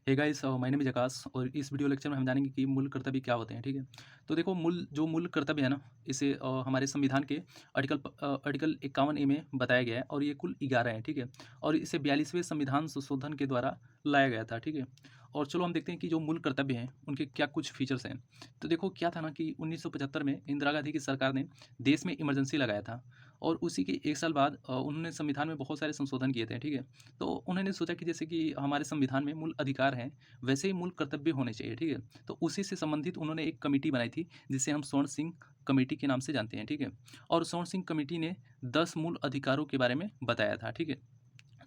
Hey guys, my name is Akash और इस video lecture में हम जानेंगे कि मूल कर्तव्य क्या होते हैं, ठीक है? तो देखो मूल कर्तव्य है ना, इसे हमारे संविधान के आर्टिकल 51 ए में बताया गया है और ये कुल 11 हैं, ठीक है? और इसे 42वें संविधान संशोधन के द्वारा लाया गया था, ठीक है? और चलो हम देखते हैं कि जो मूल कर्तव्य हैं, उनके क्या कुछ फीचर्स हैं। तो देखो क्या था ना कि 1975 में इंदिरा गांधी की सरकार ने देश में इमरजेंसी लगाया था और उसी के 1 साल बाद उन्होंने संविधान में बहुत सारे संशोधन किए थे, ठीक है? तो उन्होंने सोचा कि जैसे कि हमारे संविधान में मूल अधिकार हैं, वैसे ही मूल कर्तव्य होने चाहिए, ठीक है? तो उसी से संबंधित उन्होंने एक कमेटी बनाई थी, जिसे हम स्वर्ण सिंह कमेटी के नाम से जानते हैं, ठीक है? और स्वर्ण सिंह कमेटी ने 10 मूल अधिकारों के बारे में बताया था, ठीक है?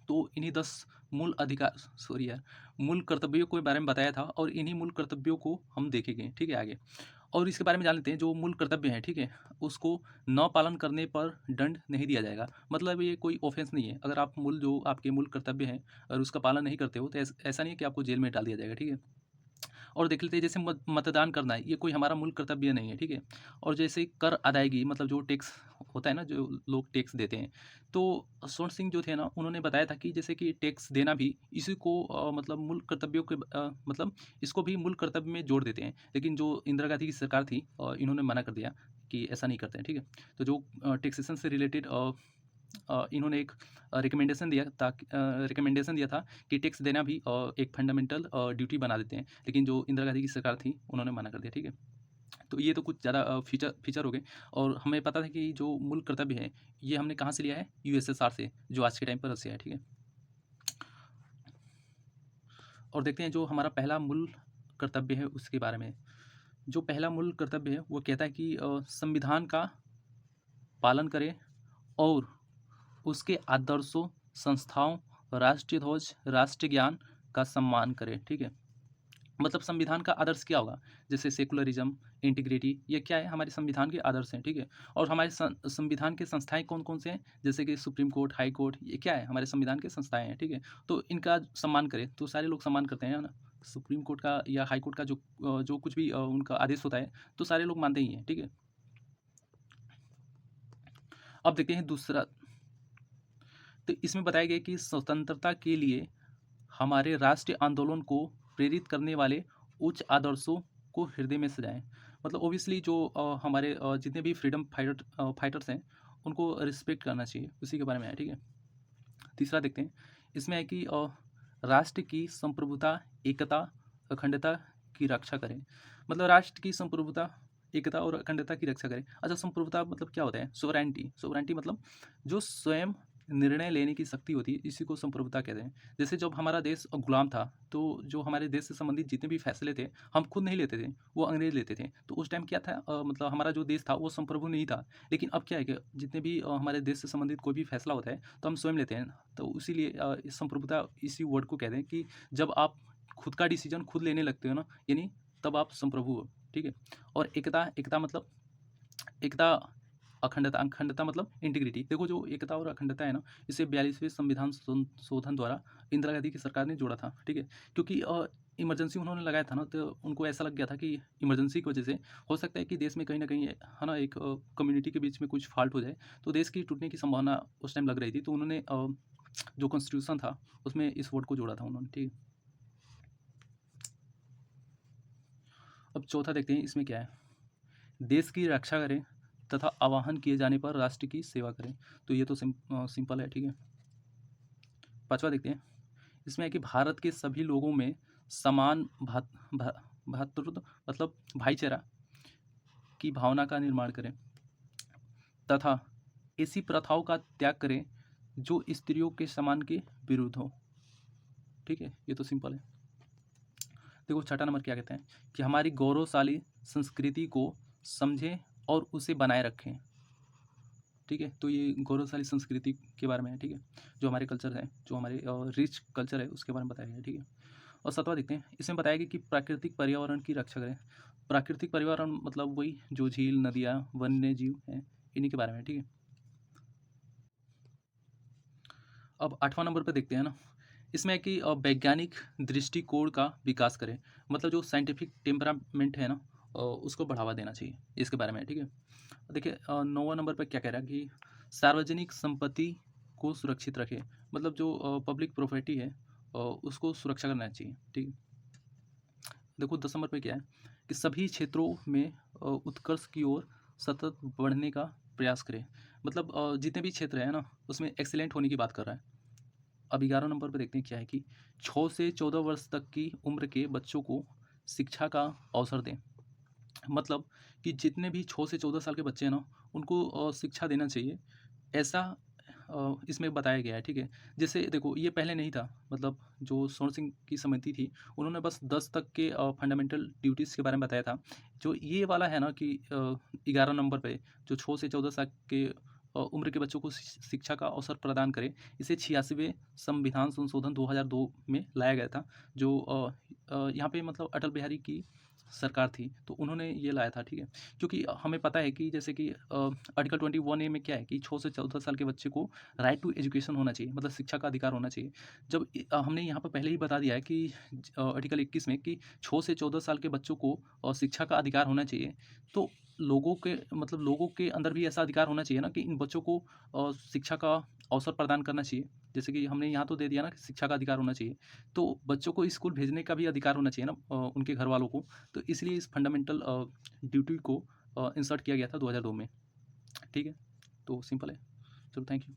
तो इन्हीं 10 मूल अधिकार सॉरी यार, मूल कर्तव्यों के बारे में बताया था और इन्हीं मूल कर्तव्यों को हम देखेंगे, ठीक है, आगे। और इसके बारे में जान लेते हैं, जो मूल कर्तव्य हैं, ठीक है? उसको न पालन करने पर दंड नहीं दिया जाएगा। मतलब ये कोई ऑफ़ेंस नहीं है। अगर आप जो आपके मूल कर्तव्य हैं और उसका पालन नहीं करते हो, तो ऐसा नहीं है कि आपको जेल में डाल दिया जाएगा, ठीक है? और देख लेते हैं जैसे मतदान करना है, ये कोई हमारा मूल कर्तव्य नहीं है, ठीक है? और जैसे कर अदायगी मतलब जो टैक्स होता है ना, जो लोग टैक्स देते हैं, तो स्वर्ण सिंह जो थे ना, उन्होंने बताया था कि जैसे कि टैक्स देना भी इसी को मतलब मूल कर्तव्यों के मतलब इसको भी मूल कर्तव्य में जोड़ देते हैं। लेकिन जो इंदिरा गांधी की सरकार थी इन्होंने मना कर दिया कि ऐसा नहीं करते हैं, ठीक है? तो जो टैक्सेशन से रिलेटेड इन्होंने एक रिकमेंडेशन दिया था कि टैक्स देना भी एक फंडामेंटल ड्यूटी बना देते हैं। लेकिन जो इंदिरा गांधी की सरकार थी, उन्होंने मना कर दिया, ठीक है? तो ये तो कुछ ज़्यादा फीचर हो गए और हमें पता था कि जो मूल कर्तव्य है, ये हमने कहाँ से लिया है? यूएसएसआर से, जो आज के टाइम पर रसिया है, ठीक है? और देखते हैं जो हमारा पहला मूल कर्तव्य है, उसके बारे में। जो पहला मूल कर्तव्य है, वो कहता है कि संविधान का पालन करें और उसके आदर्शों, संस्थाओं, राष्ट्रीय ध्वज, राष्ट्रीय ज्ञान का सम्मान करें, ठीक है? मतलब संविधान का आदर्श क्या होगा? जैसे सेकुलरिज़्म, इंटीग्रिटी, ये क्या है? हमारे संविधान के आदर्श हैं, ठीक है? और हमारे संविधान के संस्थाएँ कौन-कौन से हैं? जैसे कि सुप्रीम कोर्ट, हाई कोर्ट, ये क्या है? हमारे संविधान के संस्थाएँ हैं, ठीक है? तो इनका सम्मान करें, तो सारे लोग सम्मान करते हैं, है ना? सुप्रीम कोर्ट का या हाई कोर्ट का जो कुछ भी उनका आदेश होता है, तो सारे लोग मानते ही हैं, ठीक है? अब देखते हैं दूसरा, तो इसमें बताया गया कि स्वतंत्रता के लिए हमारे राष्ट्रीय आंदोलन को प्रेरित करने वाले उच्च आदर्शों को हृदय में सजाएं। मतलब ओबियसली जो हमारे जितने भी फ्रीडम फाइटर्स हैं, उनको रिस्पेक्ट करना चाहिए, उसी के बारे में है, ठीक है? तीसरा देखते हैं, इसमें है कि राष्ट्र की संप्रभुता, एकता, अखंडता की रक्षा करें। मतलब राष्ट्र की संप्रभुता, एकता और अखंडता की रक्षा करें। अच्छा, संप्रभुता मतलब क्या होता है? सोवरेनिटी मतलब जो स्वयं निर्णय लेने की शक्ति होती है, इसी को संप्रभुता कहते हैं। जैसे जब हमारा देश गुलाम था, तो जो हमारे देश से संबंधित जितने भी फैसले थे, हम खुद नहीं लेते थे, वो अंग्रेज लेते थे। तो उस टाइम क्या था, मतलब हमारा जो देश था वो संप्रभु नहीं था। लेकिन अब क्या है कि जितने भी हमारे देश से संबंधित कोई भी फैसला होता है, तो हम स्वयं लेते हैं। तो इसीलिए इस संप्रभुता इसी वर्ड को कहते हैं कि जब आप खुद का डिसीजन खुद लेने लगते हो ना, यानी तब आप संप्रभु हो, ठीक है? और एकता एकता मतलब एकता, अखंडता मतलब इंटीग्रिटी। देखो जो एकता और अखंडता है ना, इसे 42वें संविधान संशोधन द्वारा इंदिरा गांधी की सरकार ने जोड़ा था, ठीक है? क्योंकि इमरजेंसी उन्होंने लगाया था ना, तो उनको ऐसा लग गया था कि इमरजेंसी की वजह से हो सकता है कि देश में कहीं न कहीं है ना, एक कम्युनिटी के बीच में कुछ फ़ॉल्ट हो जाए, तो देश की टूटने की संभावना उस टाइम लग रही थी। तो उन्होंने जो कॉन्स्टिट्यूशन था, उसमें इस वर्ड को जोड़ा था उन्होंने, ठीक है? अब चौथा देखते हैं, इसमें क्या है? देश की रक्षा करें तथा आह्वान किए जाने पर राष्ट्र की सेवा करें। तो ये तो सिंपल है, ठीक है? पाँचवा देखते हैं, इसमें है कि भारत के सभी लोगों में समान भ्रातृत्व मतलब भाईचारा की भावना का निर्माण करें तथा ऐसी प्रथाओं का त्याग करें जो स्त्रियों के सम्मान के विरुद्ध हो, ठीक है? ये तो सिंपल है। देखो छठा नंबर क्या कहते हैं कि हमारी गौरवशाली संस्कृति को समझें और उसे बनाए रखें, ठीक है? तो ये गौरवशाली संस्कृति के बारे में है, ठीक है? जो हमारे कल्चर है, जो हमारे रिच कल्चर है, उसके बारे में बताया गया है, ठीक है? और सातवां देखते हैं, इसमें बताया गया कि प्राकृतिक पर्यावरण की रक्षा करें। प्राकृतिक पर्यावरण मतलब वही जो झील, नदियाँ, वन्य जीव हैं, इन्हीं के बारे में है, ठीक है? अब आठवां नंबर पे देखते हैं ना, इसमें है कि वैज्ञानिक दृष्टिकोण का विकास करें। मतलब जो साइंटिफिक टेम्परामेंट है ना, उसको बढ़ावा देना चाहिए, इसके बारे में है, ठीक है? देखिए 9वां नंबर पे क्या कह रहा है कि सार्वजनिक संपत्ति को सुरक्षित रखें। मतलब जो पब्लिक प्रॉपर्टी है, उसको सुरक्षा करना चाहिए, ठीक है। देखो 10 नंबर पे क्या है कि सभी क्षेत्रों में उत्कर्ष की ओर सतत बढ़ने का प्रयास करें। मतलब जितने भी क्षेत्र है ना, उसमें एक्सीलेंट होने की बात कर रहा है। अब 11 नंबर पे देखते हैं क्या है कि 6 से 14 वर्ष तक की उम्र के बच्चों को शिक्षा का अवसर दें। मतलब कि जितने भी 6 से 14 साल के बच्चे हैं ना, उनको शिक्षा देना चाहिए। ऐसा इसमें बताया गया है, ठीक है। जैसे देखो ये पहले नहीं था, मतलब जो स्वर्ण सिंह की समिति थी, उन्होंने बस 10 तक के फंडामेंटल ड्यूटीज़ के बारे में बताया था। जो ये वाला है ना कि 11 नंबर पे जो 6 से 14 साल के उम्र के बच्चों को शिक्षा का अवसर प्रदान करे, इसे 86वें संविधान संशोधन 2002 में लाया गया था। जो यहाँ पे मतलब अटल बिहारी की सरकार थी, तो उन्होंने ये लाया था, ठीक है। क्योंकि हमें पता है कि जैसे कि आर्टिकल 21A में क्या है कि 6 से 14 साल के बच्चे को राइट टू एजुकेशन होना चाहिए, मतलब शिक्षा का अधिकार होना चाहिए। जब हमने यहाँ पर पहले ही बता दिया है कि आर्टिकल 21 में कि 6 से 14 साल के बच्चों को शिक्षा का अधिकार होना चाहिए, तो लोगों के अंदर भी ऐसा अधिकार होना चाहिए ना कि इन बच्चों को शिक्षा का अवसर प्रदान करना चाहिए। जैसे कि हमने यहाँ तो दे दिया ना कि शिक्षा का अधिकार होना चाहिए, तो बच्चों को स्कूल भेजने का भी अधिकार होना चाहिए ना उनके घर वालों को। तो इसलिए इस फंडामेंटल ड्यूटी को इंसर्ट किया गया था 2002 में, ठीक है। तो सिंपल है। चलो थैंक यू।